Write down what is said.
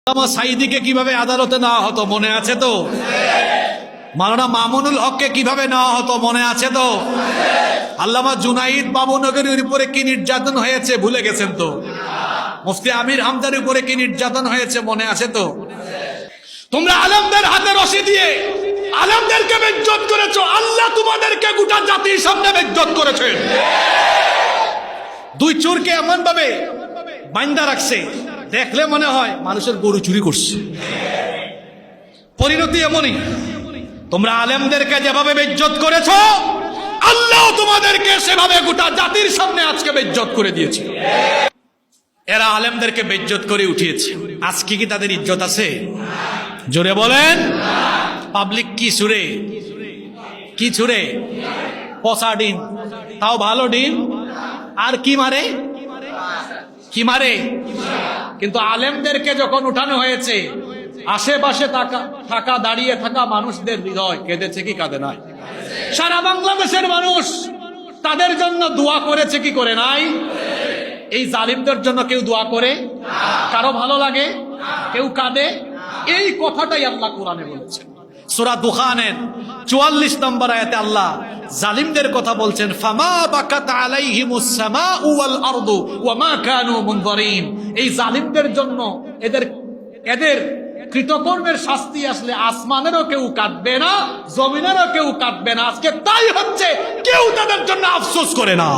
আল্লামা সাঈদীকে কিভাবে আদালতে নেওয়া হতো মনে আছে তো? মাওলানা মামুনুল হককে কিভাবে নেওয়া হতো মনে আছে তো? আল্লামা জুনাইদ বাবুনগরীর উপরে কি নির্যাতন হয়েছে ভুলে গেছেন তো? মুফতি আমির হামজার উপরে কি নির্যাতন হয়েছে মনে আছে তো? তোমরা আলেমদের হাতে রশি দিয়ে আলেমদেরকে বেজ্জত করেছো, আল্লাহ তোমাদেরকে গোটা জাতির সামনে বেজ্জত করেছেন। দুই চোরকে এমন ভাবে বান্দা রাখছে, দেখলে মনে হয় মানুষের গরু চুরি করছে। পরিণতি এমনই, তোমরা আলেমদেরকে যেভাবে বেজ্জত করেছো, আল্লাহ তোমাদেরকে সেভাবে গোটা জাতির সামনে আজকে বেজ্জত করে দিয়েছে। এরা আলেমদেরকে বেজ্জত করে উঠিয়েছে, আজকে কি তাদের ইজ্জত আছে? জোরে বলেন। পাবলিক কি ছুড়ে, কি ছুড়ে? পচা ডিম, তাও ভালো ডিম। আর কি মারে, কি মারে? কিন্তু আলেমদেরকে যখন উঠানো হয়েছে, আশেপাশে থাকা দাঁড়িয়ে থাকা মানুষদের হৃদয় কেঁদেছে কি কাঁদে নাই? সারা বাংলাদেশের মানুষ তাদের জন্য দোয়া করেছে কি করে নাই? এই জালিমদের জন্য কেউ দোয়া করে? কারো ভালো লাগে? কেউ কাঁদে? এই কথাটাই আল্লাহ কোরআনে বলেছেন। সূরা দুখানের 44 নম্বর আয়াতে আল্লাহ জালিমদের কথা বলছেন, ফামা বাকাত আলাইহিমুস সামাউ ওয়াল আরদু ওয়া মা কানু মুনযারিন। এই জালিমদের জন্য এদের কৃতকর্মের শাস্তি আসলে আসমানেরও কেউ কাঁদবে না, জমিনেরও কেউ কাঁদবে না। আজকে তাই হচ্ছে, কেউ তাদের জন্য আফসোস করে না।